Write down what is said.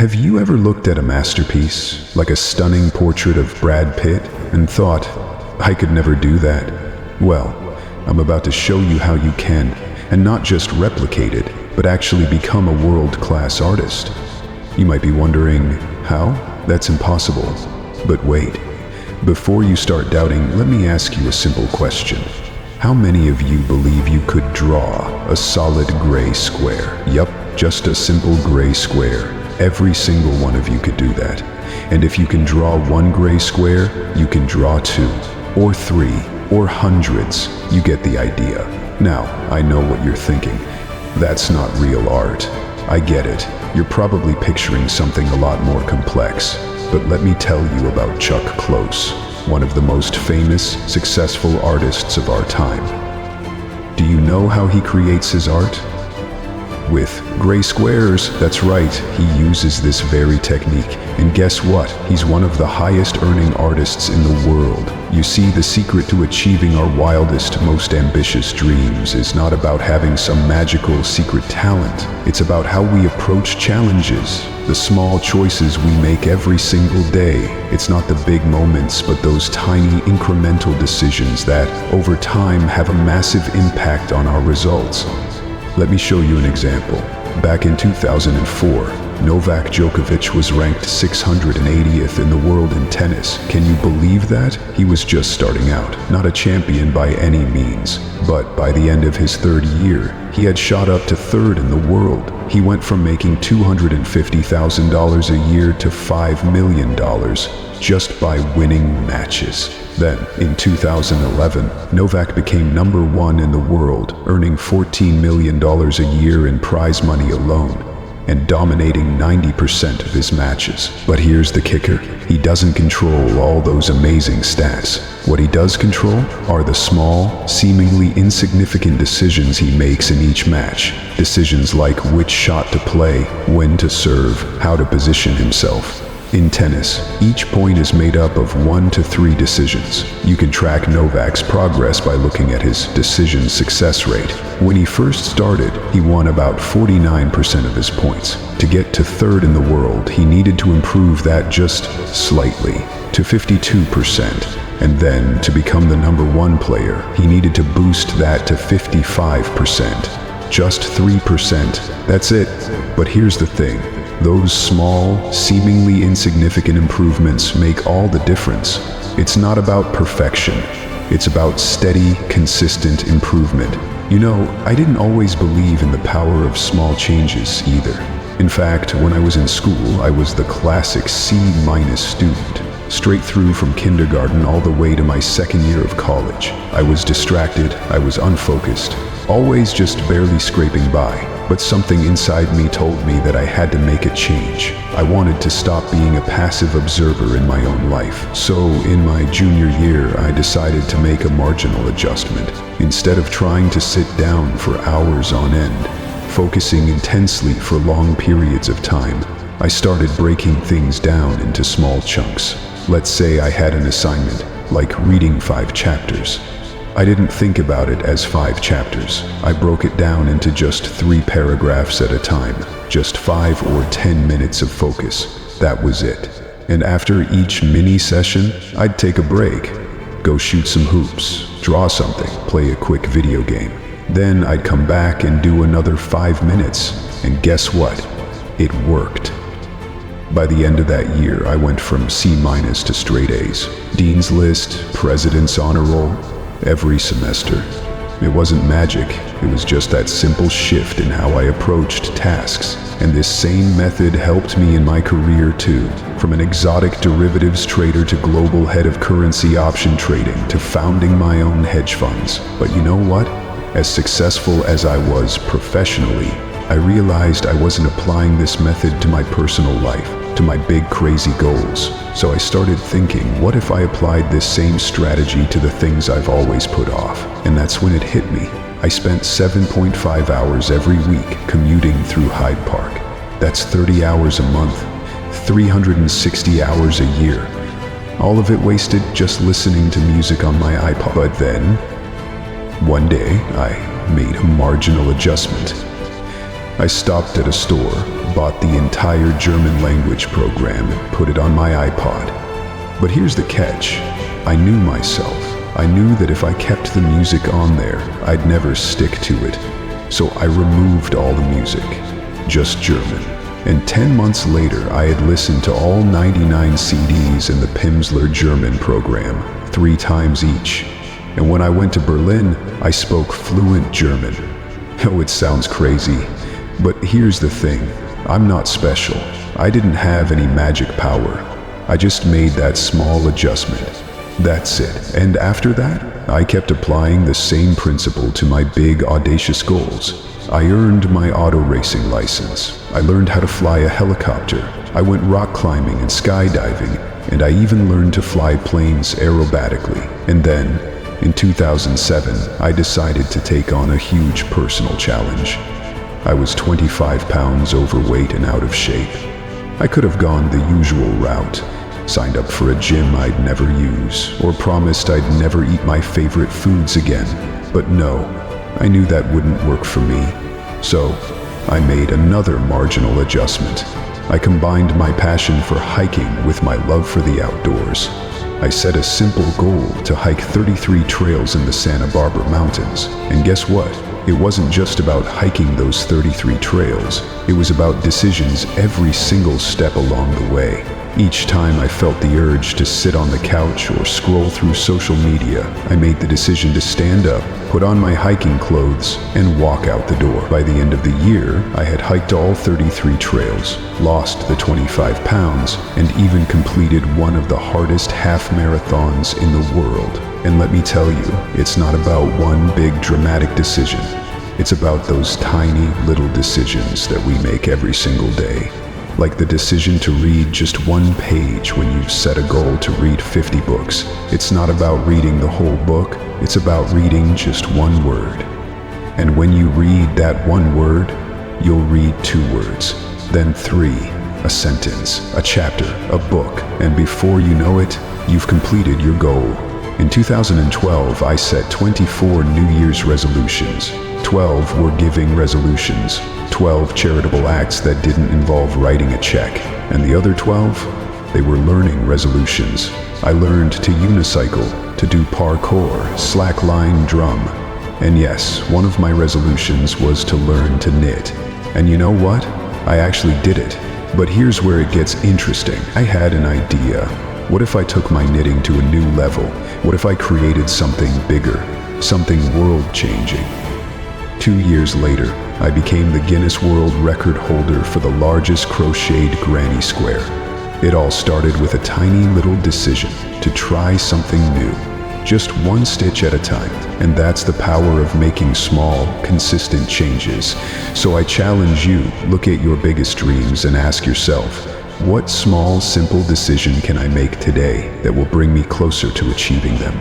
Have you ever looked at a masterpiece, like a stunning portrait of Brad Pitt, and thought, I could never do that? Well, I'm about to show you how you can, and not just replicate it, but actually become a world-class artist. You might be wondering, how? That's impossible. But wait, before you start doubting, let me ask you a simple question. How many of you believe you could draw a solid gray square? Yup, just a simple gray square. Every single one of you could do that. And if you can draw one gray square, you can draw two, or three, or hundreds. You get the idea. Now, I know what you're thinking. That's not real art. I get it. You're probably picturing something a lot more complex. But let me tell you about Chuck Close, one of the most famous, successful artists of our time. Do you know how he creates his art? With gray squares, that's right, he uses this very technique. And guess what? He's one of the highest earning artists in the world. You see, the secret to achieving our wildest, most ambitious dreams is not about having some magical secret talent. It's about how we approach challenges, the small choices we make every single day. It's not the big moments, but those tiny incremental decisions that, over time, have a massive impact on our results. Let me show you an example. Back in 2004, Novak Djokovic was ranked 680th in the world in tennis. Can you believe that? He was just starting out, not a champion by any means. But by the end of his third year, he had shot up to third in the world. He went from making $250,000 a year to $5 million just by winning matches. Then, in 2011, Novak became #1 in the world, earning $14 million a year in prize money alone, and dominating 90% of his matches. But here's the kicker. He doesn't control all those amazing stats. What he does control are the small, seemingly insignificant decisions he makes in each match. Decisions like which shot to play, when to serve, how to position himself. In tennis, each point is made up of 1 to 3 decisions. You can track Novak's progress by looking at his decision success rate. When he first started, he won about 49% of his points. To get to third in the world, he needed to improve that just slightly, to 52%. And then, to become the #1 player, he needed to boost that to 55%. Just 3%. That's it. But here's the thing. Those small, seemingly insignificant improvements make all the difference. It's not about perfection. It's about steady, consistent improvement. You know, I didn't always believe in the power of small changes either. In fact, when I was in school, I was the classic C- student. Straight through from kindergarten all the way to my second year of college. I was distracted, I was unfocused, always just barely scraping by. But something inside me told me that I had to make a change. I wanted to stop being a passive observer in my own life. So, in my junior year, I decided to make a marginal adjustment. Instead of trying to sit down for hours on end, focusing intensely for long periods of time, I started breaking things down into small chunks. Let's say I had an assignment, like reading 5 chapters. I didn't think about it as 5 chapters. I broke it down into just 3 paragraphs at a time. Just 5 or 10 minutes of focus. That was it. And after each mini session, I'd take a break. Go shoot some hoops, draw something, play a quick video game. Then I'd come back and do another 5 minutes. And guess what? It worked. By the end of that year, I went from C- to straight A's. Dean's List, President's Honor Roll, every semester. It wasn't magic, it was just that simple shift in how I approached tasks. And this same method helped me in my career too. From an exotic derivatives trader to global head of currency option trading to founding my own hedge funds. But you know what? As successful as I was professionally, I realized I wasn't applying this method to my personal life, to my big crazy goals. So I started thinking, what if I applied this same strategy to the things I've always put off? And that's when it hit me. I spent 7.5 hours every week commuting through Hyde Park. That's 30 hours a month, 360 hours a year. All of it wasted just listening to music on my iPod. But then, one day, I made a marginal adjustment. I stopped at a store, bought the entire German language program and put it on my iPod. But here's the catch. I knew myself. I knew that if I kept the music on there, I'd never stick to it. So I removed all the music, just German. And 10 months later, I had listened to all 99 CDs in the Pimsleur German program, 3 times each. And when I went to Berlin, I spoke fluent German. Oh, it sounds crazy. But here's the thing. I'm not special. I didn't have any magic power. I just made that small adjustment. That's it. And after that, I kept applying the same principle to my big, audacious goals. I earned my auto racing license. I learned how to fly a helicopter. I went rock climbing and skydiving, and I even learned to fly planes aerobatically. And then, in 2007, I decided to take on a huge personal challenge. I was 25 pounds overweight and out of shape. I could have gone the usual route, signed up for a gym I'd never use, or promised I'd never eat my favorite foods again. But no, I knew that wouldn't work for me. So, I made another marginal adjustment. I combined my passion for hiking with my love for the outdoors. I set a simple goal to hike 33 trails in the Santa Barbara Mountains. And guess what? It wasn't just about hiking those 33 trails. It was about decisions every single step along the way. Each time I felt the urge to sit on the couch or scroll through social media, I made the decision to stand up, put on my hiking clothes, and walk out the door. By the end of the year, I had hiked all 33 trails, lost the 25 pounds, and even completed one of the hardest half marathons in the world. And let me tell you, it's not about one big dramatic decision. It's about those tiny little decisions that we make every single day. Like the decision to read just one page when you've set a goal to read 50 books. It's not about reading the whole book, it's about reading just one word. And when you read that one word, you'll read 2 words, then 3, a sentence, a chapter, a book, and before you know it, you've completed your goal. In 2012, I set 24 New Year's resolutions. 12 were giving resolutions, 12 charitable acts that didn't involve writing a check, and the other 12, they were learning resolutions. I learned to unicycle, to do parkour, slackline drum, and yes, one of my resolutions was to learn to knit. And you know what? I actually did it. But here's where it gets interesting. I had an idea. What if I took my knitting to a new level? What if I created something bigger, something world-changing? 2 years later, I became the Guinness World Record holder for the largest crocheted granny square. It all started with a tiny little decision to try something new, just one stitch at a time. And that's the power of making small, consistent changes. So I challenge you, look at your biggest dreams and ask yourself, what small, simple decision can I make today that will bring me closer to achieving them?